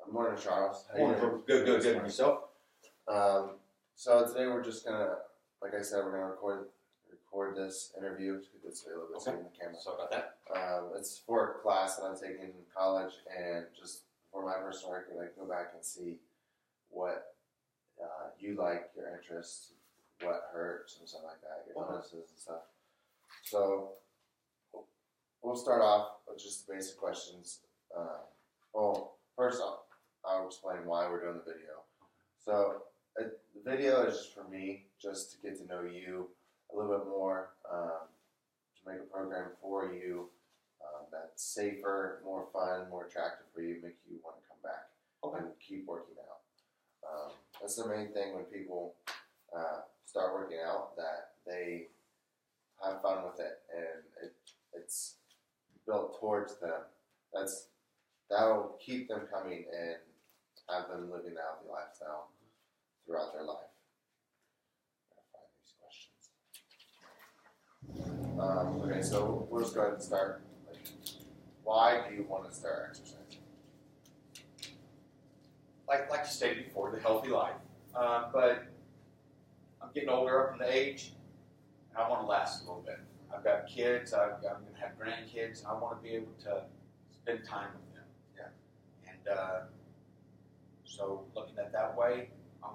Morning, Charles. How Morning, you doing? Good. And yourself? So today we're just gonna, like I said, we're gonna record this interview. It's a little bit Okay. in the camera. Sorry about that. It's for a class that I'm taking in college, and just for my personal record, I go back and see what you like, your interests, what hurts, and stuff like that, your illnesses and stuff. So we'll start off with just the basic questions. Well, first off, I'll explain why we're doing the video. So the video is just for me, just to get to know you a little bit more, to make a program for you that's safer, more fun, more attractive for you, make you want to come back and keep working out. That's the main thing when people start working out, that they have fun with it and it's built towards them. That'll keep them coming and have them living a healthy lifestyle throughout their life. I'm gonna find these questions. Okay, so we'll just go ahead and start. Why do you want to start exercising? Like I stated before, the healthy life. But I'm getting older up in the age, and I want to last a little bit. I've got kids. I'm going to have grandkids, and I want to be able to spend time with them. Yeah. And so, looking at that way, I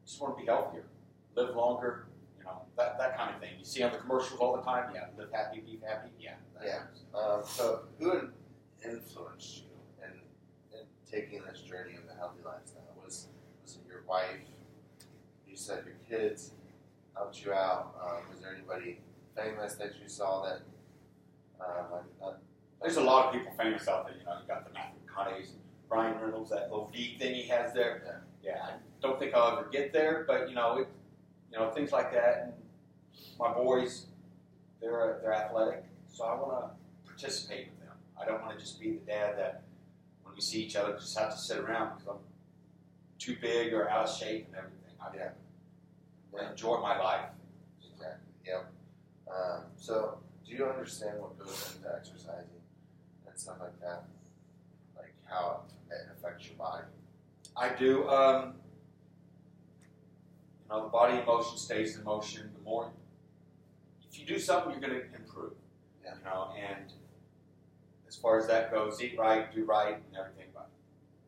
just want to be healthier, live longer. You know, that kind of thing. You see on the commercials all the time. Yeah, live happy, be happy. Yeah. So who influenced you in taking this journey of the healthy lifestyle? Was it your wife? You said your kids helped you out. Was there anybody famous that you saw that? There's a lot of people famous out there. You know, you got the Matthew McConaughey's, Ryan Reynolds, that little V thing he has there. Yeah, I don't think I'll ever get there, but things like that. And my boys, they're athletic, so I want to participate with them. I don't want to just be the dad that when we see each other just have to sit around because I'm too big or out of shape and everything. I enjoy my life. Exactly. Yep. So do you understand what goes into exercising and stuff like that? Like how it affects your body? I do. The body in motion stays in motion. The more, if you do something, you're going to improve. Yeah. And as far as that goes, eat right, do right, and everything. But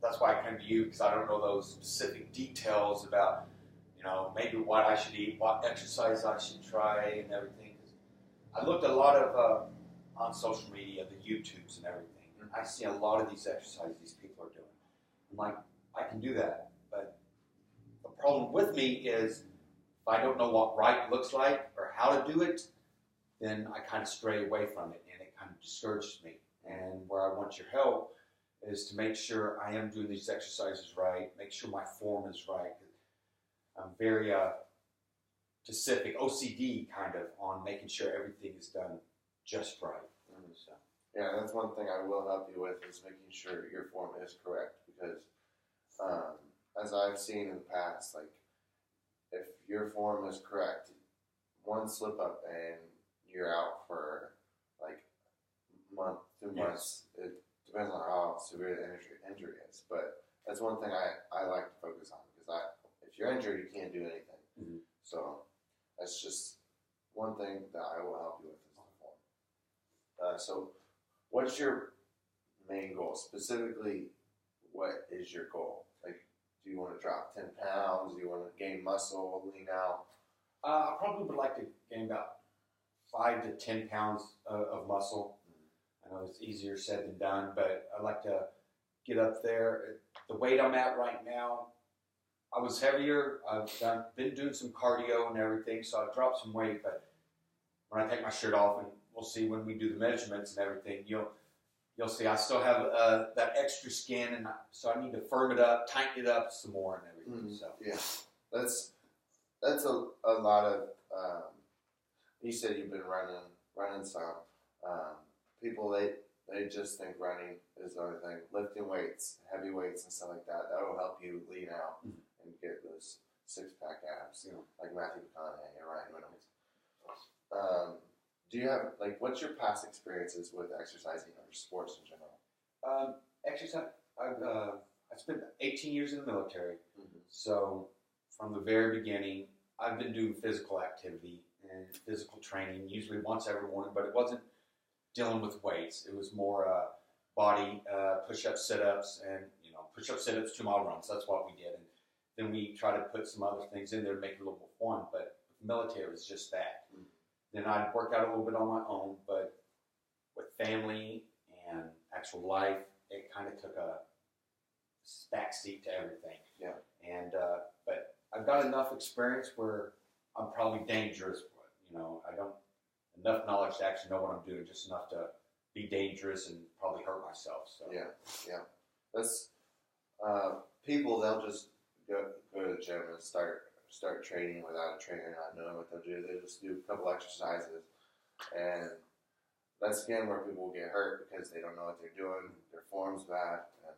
that's why I come to you, because I don't know those specific details about, maybe what I should eat, what exercise I should try, and everything. I looked at a lot of on social media, the YouTubes and everything. And I see a lot of these exercises these people are doing. I'm like, I can do that. But the problem with me is if I don't know what right looks like or how to do it, then I kind of stray away from it, and it kind of discourages me. And where I want your help is to make sure I am doing these exercises right, make sure my form is right. I'm very specific, OCD kind of, on making sure everything is done just right. So. Yeah, that's one thing I will help you with, is making sure your form is correct, because as I've seen in the past, like if your form is correct, one slip up and you're out for like a month, 2 months. Yes. It depends on how severe the injury is, but that's one thing I like to focus on, because if you're injured, you can't do anything. Mm-hmm. So that's just one thing that I will help you with, is the form. So what's your main goal? Specifically, what is your goal? Like, do you want to drop 10 pounds? Do you want to gain muscle, lean out? I probably would like to gain about 5 to 10 pounds of muscle. I know it's easier said than done, but I'd like to get up there. The weight I'm at right now, I was heavier. I've been doing some cardio and everything, so I've dropped some weight. But when I take my shirt off, and we'll see when we do the measurements and everything, you'll see I still have that extra skin, and so I need to firm it up, tighten it up some more and everything. Mm-hmm. So yeah, that's a lot of. You said you've been running some. People they just think running is the only thing. Lifting weights, heavy weights, and stuff like that will help you lean out and get those 6-pack abs, like Matthew McConaughey and Ryan Reynolds. Do you have, what's your past experiences with exercising or sports in general? Exercise. I I spent 18 years in the military. Mm-hmm. So from the very beginning, I've been doing physical activity and physical training, usually once every morning, but it wasn't dealing with weights. It was more body push-ups, sit-ups, and push-up, sit-ups, 2-mile runs. That's what we did. And then we try to put some other things in there to make it a little more fun. But with the military, it was just that. Mm-hmm. Then I'd work out a little bit on my own, but with family and actual life, it kind of took a backseat to everything. Yeah. And but I've got enough experience where I'm probably dangerous. I don't enough knowledge to actually know what I'm doing, just enough to be dangerous and probably hurt myself. So yeah. That's people. They'll just go to the gym and start training without a trainer, not knowing what they'll do. They just do a couple exercises, and that's again where people get hurt because they don't know what they're doing. Their form's bad, and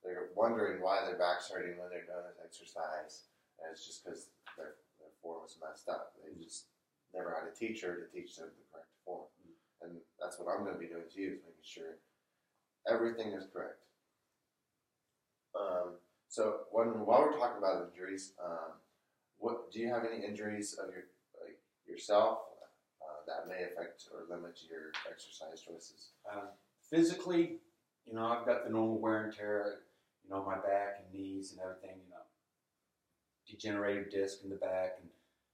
they're wondering why their back's hurting when they're doing this exercise. And it's just because their form was messed up. They just never had a teacher to teach them the correct form. And that's what I'm going to be doing to you, is making sure everything is correct. So while we're talking about injuries, what do you have any injuries of yourself that may affect or limit your exercise choices? Physically, I've got the normal wear and tear, my back and knees and everything, degenerated disc in the back, and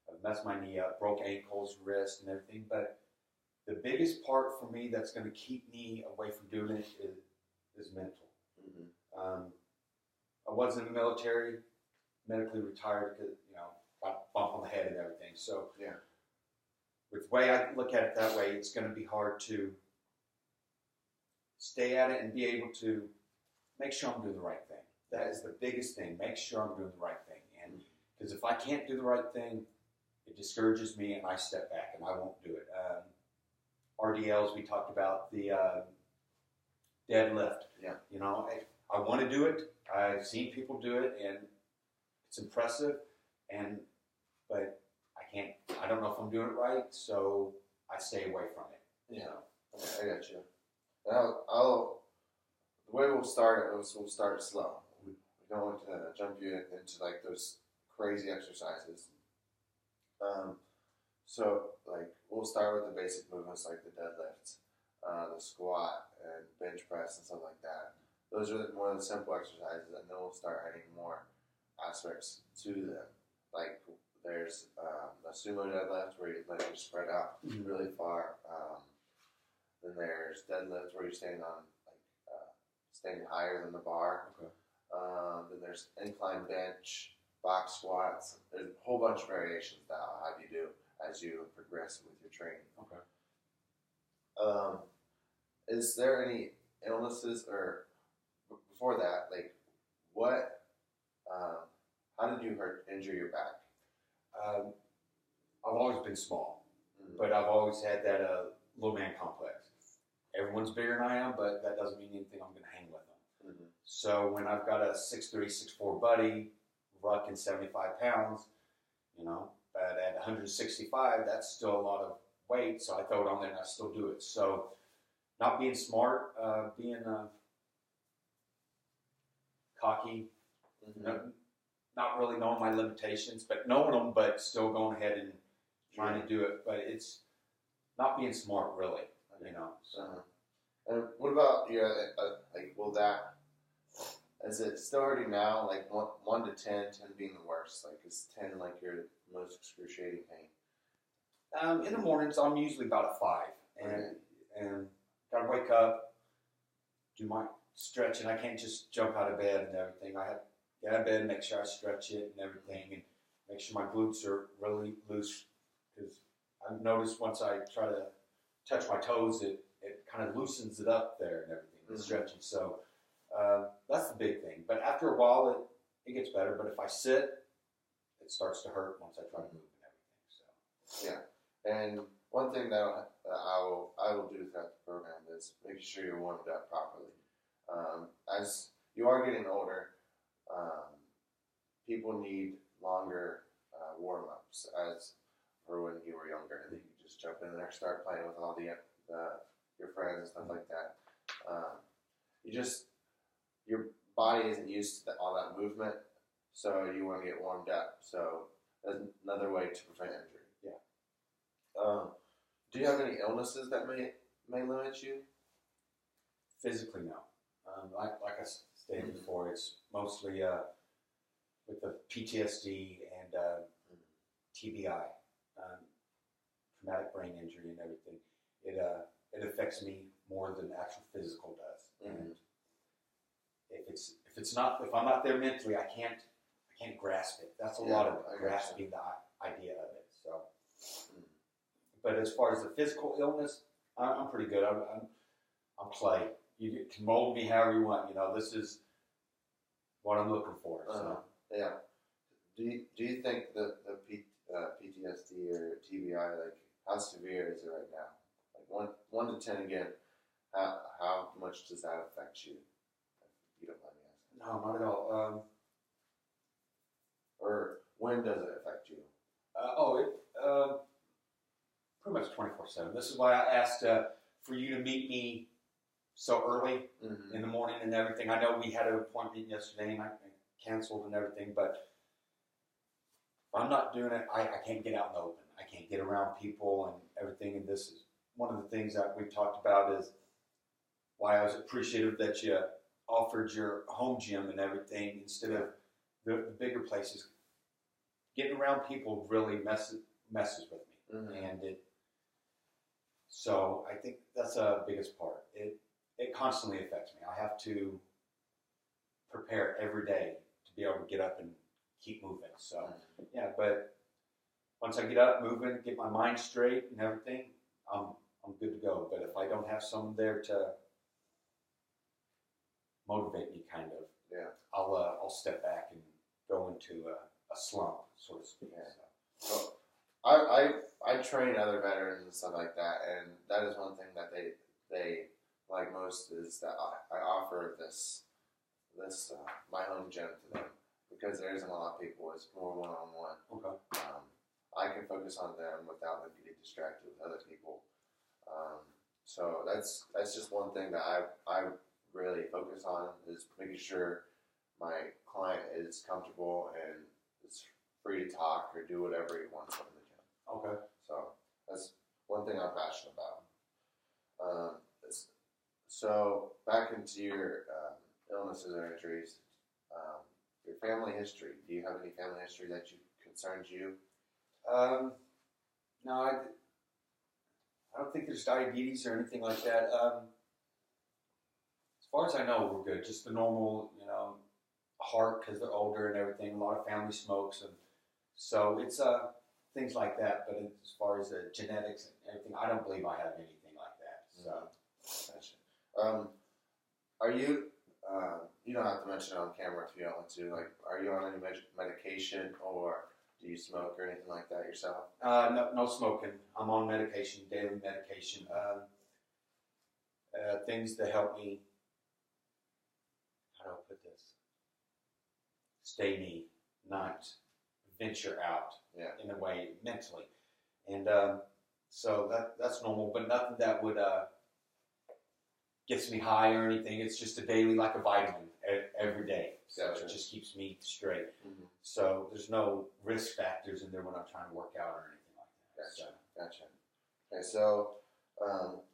I've messed my knee up, broke ankles, wrist, and everything. But the biggest part for me that's going to keep me away from doing it is mental. Mm-hmm. I was in the military, medically retired because, got a bump on the head and everything. So, yeah, with the way I look at it that way, it's going to be hard to stay at it and be able to make sure I'm doing the right thing. That is the biggest thing. Make sure I'm doing the right thing. And because if I can't do the right thing, it discourages me and I step back and I won't do it. RDLs, we talked about the deadlift. Yeah. I want to do it. I've seen people do it and it's impressive. But I don't know if I'm doing it right, so I stay away from it. Yeah. Okay, I got you. Now, the way we'll start it is we'll start slow. We don't want to jump you into like those crazy exercises. So we'll start with the basic movements like the deadlifts, the squat, and bench press and stuff like that. Those are more of the simple exercises, and then we'll start adding more aspects to them. Like there's a sumo deadlift where you let you spread out really far. Then there's deadlift where you're standing higher than the bar. Okay. Then there's incline bench, box squats. There's a whole bunch of variations that I'll have you do as you progress with your training. Okay. Is there any illnesses, or before that, how did you injure your back? I've always been small, but I've always had that little man complex. Everyone's bigger than I am, but that doesn't mean anything. I'm going to hang with them. Mm-hmm. So when I've got a 6'3", 6'4" buddy, rucking 75 pounds, but at 165, that's still a lot of weight. So I throw it on there and I still do it. So not being smart, being cocky, not really knowing my limitations, but knowing them, but still going ahead and trying to do it. But it's not being smart, really. So. And what about will that, is it starting now, 1 to 10, 10 being the worst? Is 10 your most excruciating pain? In the mornings, I'm usually about a 5. And got to wake up, do my stretching. I can't just jump out of bed and everything. I have to get out of bed and make sure I stretch it and everything, and make sure my glutes are really loose, because I've noticed once I try to touch my toes, it kind of loosens it up there and everything, the stretching. So that's the big thing. But after a while, it gets better. But if I sit, it starts to hurt once I try to move and everything. So yeah, and one thing that I will do throughout the program is making sure you're warmed up properly. As you are getting older, people need longer warm-ups as for when you were younger. And then you just jump in there, start playing with all your friends and stuff like that. Your body isn't used to all that movement, so you want to get warmed up. So that's another way to prevent injury. Yeah. Do you have any illnesses that may limit you? Physically, no. Like I stated before, it's mostly with the PTSD and TBI, traumatic brain injury, and everything. It affects me more than actual physical does. Mm-hmm. And if I'm not there mentally, I can't grasp it. That's a lot of grasping the idea of it. So, but as far as the physical illness, I'm pretty good. I'm clay. You can mold me however you want. This is what I'm looking for. So. Yeah. Do you think the PTSD or TBI, like, how severe is it right now? Like 1 to 10 again. How much does that affect you? If you don't mind me asking. No, not at all. Or when does it affect you? Pretty much 24/7. This is why I asked for you to meet me so early in the morning and everything. I know we had an appointment yesterday and I canceled and everything, but if I'm not doing it, I can't get out in the open. I can't get around people and everything. And this is one of the things that we've talked about is why I was appreciative that you offered your home gym and everything instead of the bigger places. Getting around people really messes with me, and so I think that's the biggest part. It constantly affects me. I have to prepare every day to be able to get up and keep moving. So yeah, but once I get up, moving, get my mind straight and everything, I'm good to go. But if I don't have someone there to motivate me, kind of, I'll step back and go into a slump, so to speak. Yeah. So I train other veterans and stuff like that, and that is one thing that they like most is that I offer this my home gym to them because there isn't a lot of people. It's more one-on-one. Okay. I can focus on them without them getting distracted with other people. So that's just one thing that I really focus on is making sure my client is comfortable and is free to talk or do whatever he wants in the gym. Okay. So that's one thing I'm passionate about. So back into your illnesses or injuries, your family history. Do you have any family history that concerns you? No, I don't think there's diabetes or anything like that. As far as I know, we're good. Just the normal, heart because they're older and everything. A lot of family smokes, and so it's things like that. But as far as the genetics and everything, I don't believe I have anything like that. So, gotcha. Are you? You don't have to mention it on camera if you don't want to. Like, are you on any medication or do you smoke or anything like that yourself? No smoking. I'm on medication, daily medication. Things that help me. How do I put this? Stay me, not venture out in a way mentally, and so that's normal. But nothing that would gets me high or anything. It's just a daily, like a vitamin every day. So Gotcha. it just keeps me straight. Mm-hmm. So there's no risk factors in there when I'm trying to work out or anything like that. Gotcha. Okay, so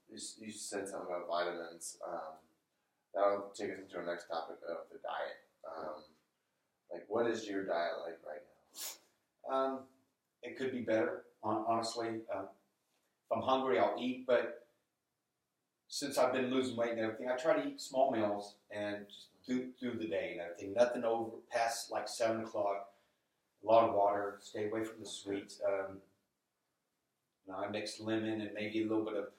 you said something about vitamins. That'll take us into our next topic of the diet. Like, what is your diet like right now? It could be better, honestly. If I'm hungry, I'll eat, but since I've been losing weight and everything, I try to eat small meals and just through the day and everything. Nothing over past like 7 o'clock. A lot of water. Stay away from the sweets. I mix lemon and maybe a little bit of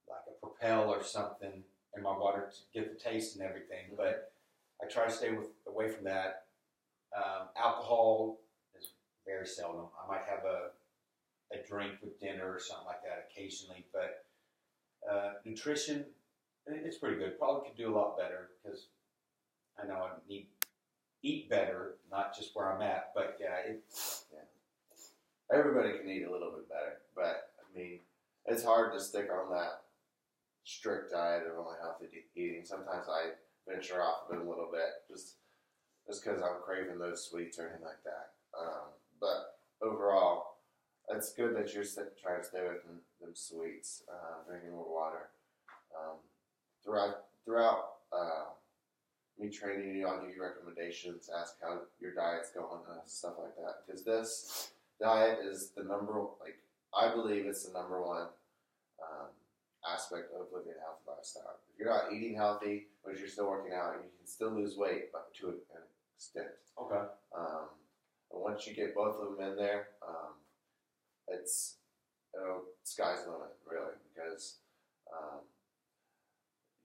like a Propel or something in my water to get the taste and everything. Mm-hmm. But I try to stay away from that. Alcohol is very seldom. I might have a drink with dinner or something like that occasionally, but nutrition, it's pretty good. Probably could do a lot better because I know I need eat better, not just where I'm at. But everybody can eat a little bit better. But I mean, it's hard to stick on that strict diet of only healthy eating. Sometimes I venture off of it a little bit, just because I'm craving those sweets or anything like that. But overall, it's good that you're trying to stay away from them sweets, drinking more water. Throughout me training you, I'll give you recommendations, ask how your diet's going, stuff like that. Because this diet is I believe it's the number one aspect of living a healthy lifestyle. If you're not eating healthy, but you're still working out, you can still lose weight, but to an extent. Okay. And once you get both of them in there, it's sky's the limit, really, because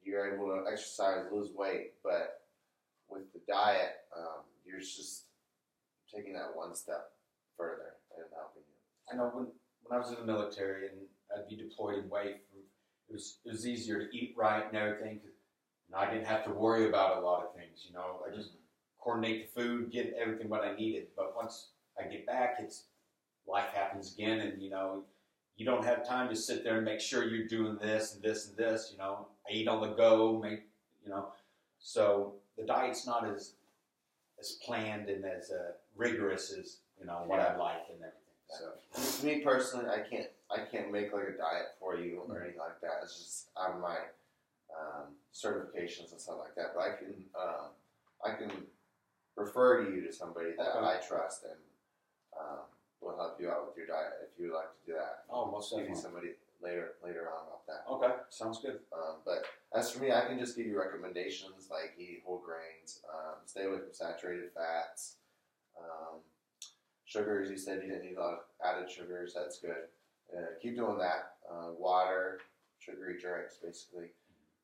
you're able to exercise, lose weight, but with the diet, you're just taking that one step further and helping you. I know when I was in the military and I'd be deployed in WAIF, it was easier to eat right and everything. And I didn't have to worry about a lot of things. I just coordinate the food, get everything what I needed. But once I get back, life happens again, and you don't have time to sit there and make sure you're doing this and this and this. I eat on the go, so the diet's not as planned and as rigorous as what I'd like and everything. So to me personally, I can't make like a diet for you or anything like that. It's just out of my certifications and stuff like that. But I can refer you to somebody that I trust and will help you out with your diet if you would like to do that. Oh, most definitely. Give you somebody later on about that. Okay, sounds good. But as for me, I can just give you recommendations like eat whole grains, stay away from saturated fats, sugars. You said you didn't need a lot of added sugars. That's good. Keep doing that. Water, sugary drinks, basically.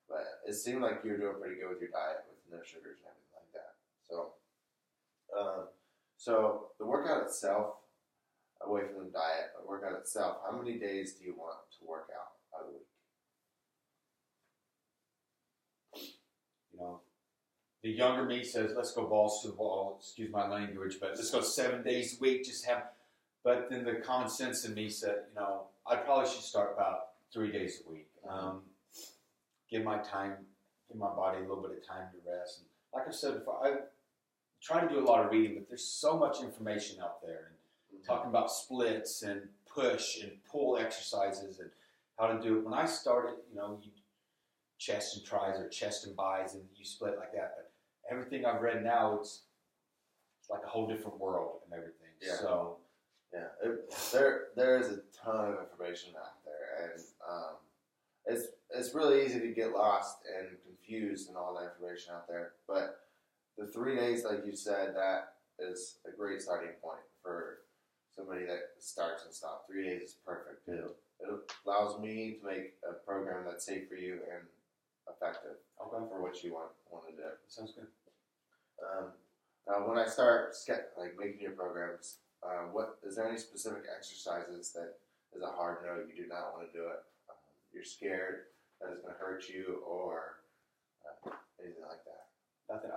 But it seemed like you were doing pretty good with your diet with no sugars and everything like that. So the workout itself, away from the diet, the workout itself, how many days do you want to work out of the week? The younger me says, let's go balls to the wall, excuse my language, but let's go 7 days a week, but then the common sense in me said, I probably should start about 3 days a week. Give my body a little bit of time to rest. And like I said before, I try to do a lot of reading, but there's so much information out there. And talking about splits and push and pull exercises and how to do it. When I started, you chest and tries or chest and buys and you split like that. But everything I've read now, it's like a whole different world and everything. Yeah. So there is a ton of information out there, and it's really easy to get lost and confused in all the information out there. But the 3 days, like you said, that is a great starting point for somebody that starts and stops. 3 days is perfect. It allows me to make a program that's safe for you and effective for what you want to do. Sounds good. Now, when I start making your programs, is there any specific exercises that is a hard no? You do not want to do it. You're scared that it's going to hurt you or anything like that. Nothing.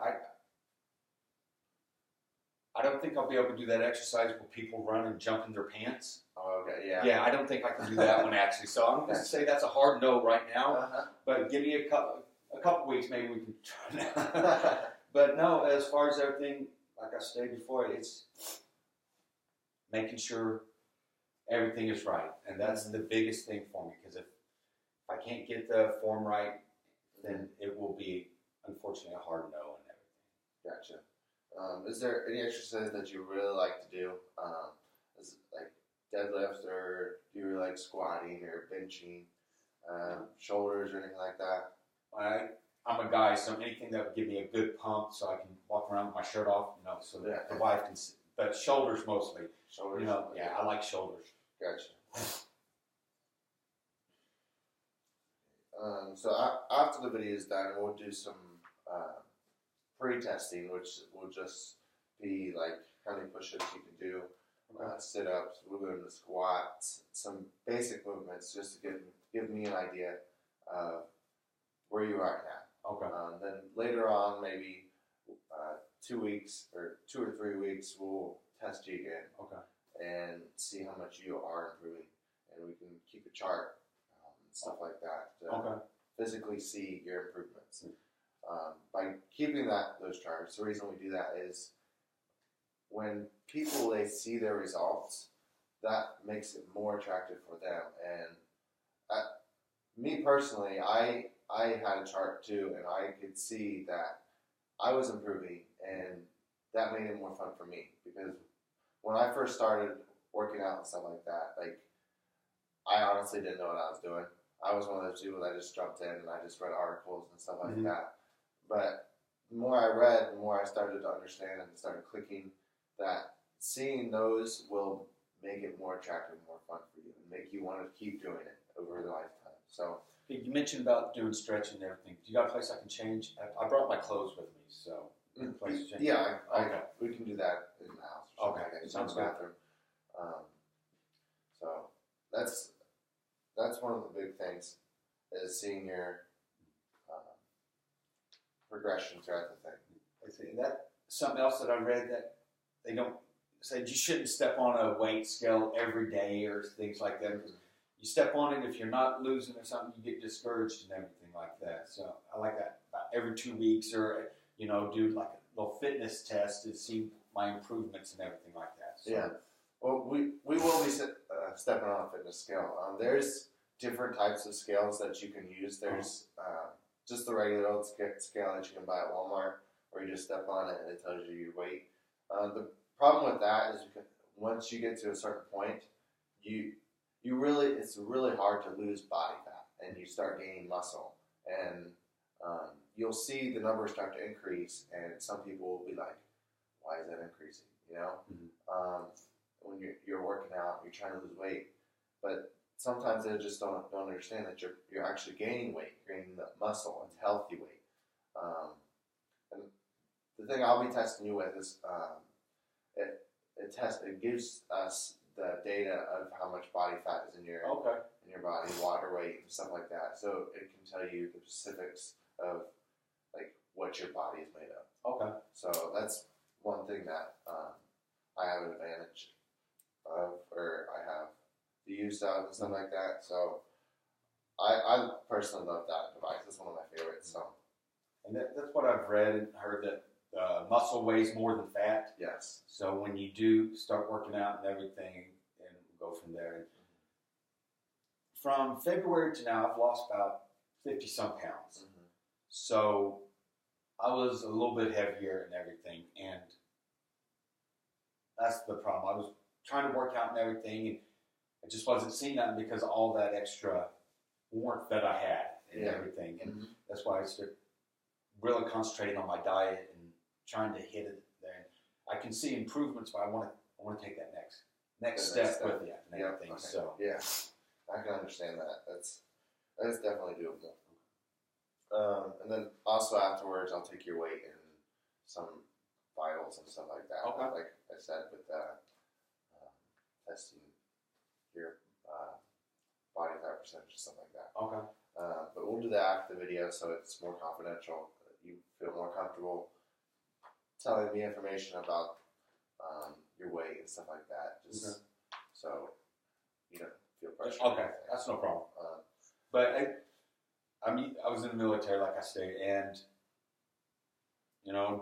I don't think I'll be able to do that exercise where people run and jump in their pants. Oh, okay, yeah. Yeah, I don't think I can do that one actually. So I'm going to say that's a hard no right now. But give me a couple weeks, maybe we can try that. But no, as far as everything, like I stated before, it's making sure everything is right, and that's the biggest thing for me. Because if I can't get the form right, then it will be unfortunately a hard no and everything. Gotcha. Is there any exercise that you really like to do? Is it like deadlifts, or do you really like squatting or benching, shoulders or anything like that? I'm a guy, so anything that would give me a good pump so I can walk around with my shirt off, so that the wife can see. But shoulders mostly. Shoulders? Yeah, I like shoulders. Gotcha. So after the video is done, we'll do some pre-testing, which will just be like how many push-ups you can do, sit-ups, we're doing the squats, some basic movements just to give me an idea of where you are now. Okay. Then later on, maybe 2 weeks or 2 or 3 weeks, we'll test you again. Okay. And see how much you are improving, and we can keep a chart and stuff like that to physically see your improvements. by keeping those charts, the reason we do that is when people they see their results, that makes it more attractive for them. And me personally, I had a chart too, and I could see that I was improving, and that made it more fun for me because when I first started working out and stuff like that, like I honestly didn't know what I was doing. I was one of those people that just jumped in and I just read articles and stuff like that. But the more I read, the more I started to understand and started clicking that seeing those will make it more attractive, more fun for you, and make you want to keep doing it over the lifetime. So you mentioned about doing stretching and everything. Do you got a place I can change? I brought my clothes with me, so place to change. Yeah, we can do that in the house. Okay, sounds good. Bathroom. So that's one of the big things is seeing your progression throughout the thing. I see that. Something else that I read that they don't say you shouldn't step on a weight scale every day or things like that. Because you step on it, if you're not losing or something, you get discouraged and everything like that. So I like that. About every 2 weeks, or do like a little fitness test to see my improvements and everything like that. So. Yeah. Well, we will be stepping on a fitness scale. There's different types of scales that you can use. There's just the regular old scale that you can buy at Walmart, where you just step on it and it tells you your weight. The problem with that is because once you get to a certain point, it's really hard to lose body fat, and you start gaining muscle, and you'll see the numbers start to increase, and some people will be like, "Why is that increasing?" When you're working out, you're trying to lose weight, but sometimes they just don't understand that you're actually gaining weight, gaining the muscle, and healthy weight. And the thing I'll be testing you with is it gives us the data of how much body fat is in your body, water weight, and stuff like that. So it can tell you the specifics of like what your body is made of. Okay. So that's one thing that I have an advantage of, or I have the use of and stuff like that. So I personally love that device. It's one of my favorites. So. And that's what I've read and heard, that muscle weighs more than fat. Yes. So when you do start working out and everything, and go from there. From February to now, I've lost about 50-some pounds. Mm-hmm. So I was a little bit heavier and everything, and that's the problem. I was trying to work out and everything, and I just wasn't seeing that because of all that extra warmth that I had and everything. And that's why I started really concentrating on my diet and trying to hit it there. I can see improvements, but I want to take that next step with it and everything. Okay. So yeah, I can understand that. That's definitely doable. And then also afterwards, I'll take your weight and some vitals and stuff like that. Okay. Like I said, with testing your body fat percentage and stuff like that. Okay. But we'll do that after the video, so it's more confidential. You feel more comfortable telling me information about your weight and stuff like that. Just so you don't feel pressure. Okay, that's no problem. But I was in the military, like I say, and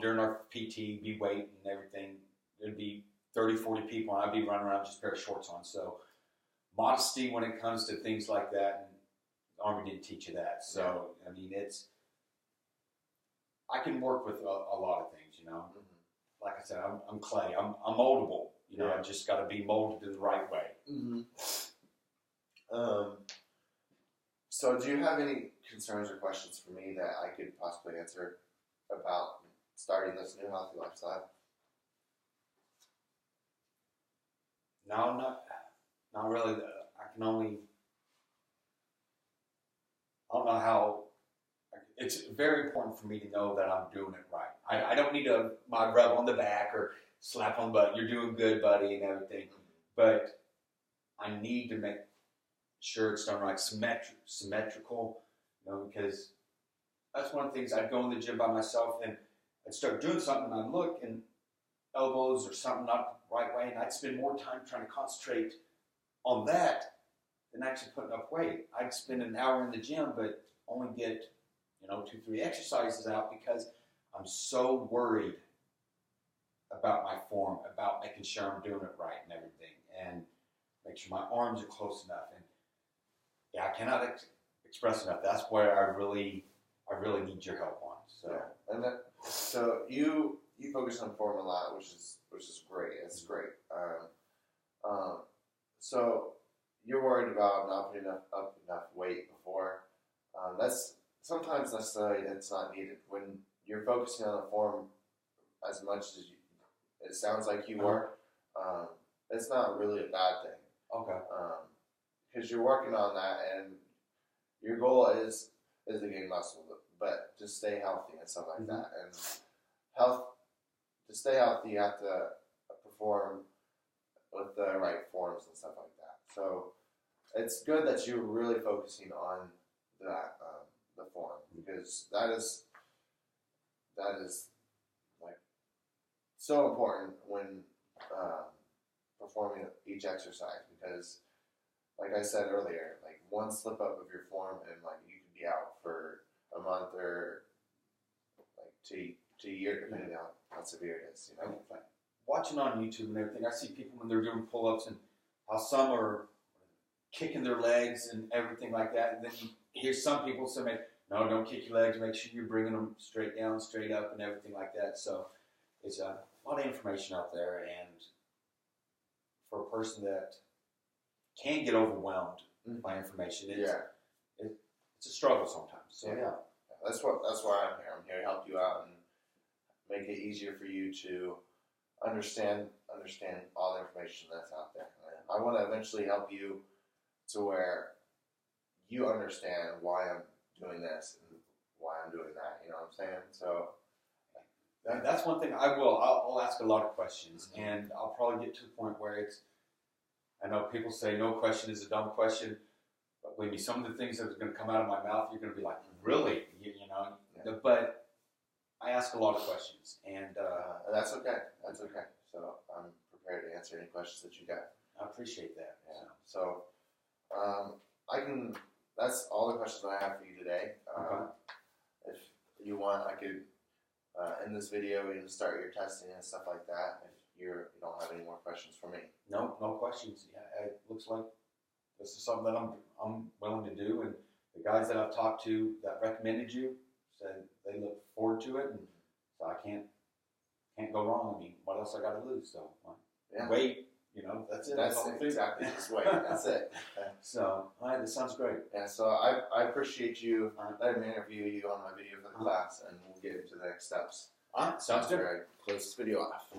during our PT, be weight and everything, there'd be 30, 40 people, and I'd be running around with just a pair of shorts on. So modesty when it comes to things like that, and the Army didn't teach you that. So I mean, I can work with a lot of things, Like I said, I'm clay. I'm moldable. I just got to be molded in the right way. Mm-hmm. So do you have any concerns or questions for me that I could possibly answer about starting this new healthy lifestyle? No, not really. I don't know how. It's very important for me to know that I'm doing it right. I don't need my rub on the back or slap on the butt. You're doing good, buddy, and everything. But I need to make sure it's done right, symmetrical, because that's one of the things. I'd go in the gym by myself and I'd start doing something, and I'd look, and elbows or something not the right way, and I'd spend more time trying to concentrate on that than actually putting up weight. I'd spend an hour in the gym, but only get 2, 3 exercises out because I'm so worried about my form, about making sure I'm doing it right and everything, and make sure my arms are close enough. And yeah, I cannot express enough. That's where I really need your help on. So, yeah. And so you focus on form a lot, which is great. It's great. So you're worried about not putting up enough weight before. That's sometimes necessarily it's not needed when you're focusing on the form as much as it sounds like you were. It's not really a bad thing. Okay. Because you're working on that, and your goal is to gain muscle, but to stay healthy and stuff like that. And to stay healthy, you have to perform with the right forms and stuff like that. So it's good that you're really focusing on that the form, because that is like so important when performing each exercise, because like I said earlier, like one slip up of your form and like you could be out for a month or like to a year, depending on how severe it is. Like watching on YouTube and everything, I see people when they're doing pull-ups and how some are kicking their legs and everything like that. And then you hear some people say, no, don't kick your legs. Make sure you're bringing them straight down, straight up, and everything like that. So it's a lot of information out there. And for a person that can get overwhelmed by information, it's a struggle sometimes. So yeah. That's why I'm here. I'm here to help you out and make it easier for you to understand all the information that's out there. I want to eventually help you to where you understand why I'm doing this and why I'm doing that. You know what I'm saying? So that's one thing I will. I'll ask a lot of questions, and I'll probably get to the point where it's. I know people say no question is a dumb question, but maybe some of the things that are going to come out of my mouth, you're going to be like, really, Yeah. But I ask a lot of questions, and that's okay. That's okay. So I'm prepared to answer any questions that you got. I appreciate that. Yeah. So that's all the questions I have for you today. Okay. If you want, I could end this video and start your testing and stuff like that. If you don't have any more questions for me. No questions. Yeah, it looks like this is something that I'm willing to do, and the guys that I've talked to that recommended you said they look forward to it, and so I can't go wrong. I mean, what else I got to lose? So wait, that's it. That's it. Exactly. Just wait. That's it. So, all right, this sounds great. Yeah. So I appreciate you letting me interview you on my video for the class, and we'll get into the next steps. All right, sounds good. Close this video off.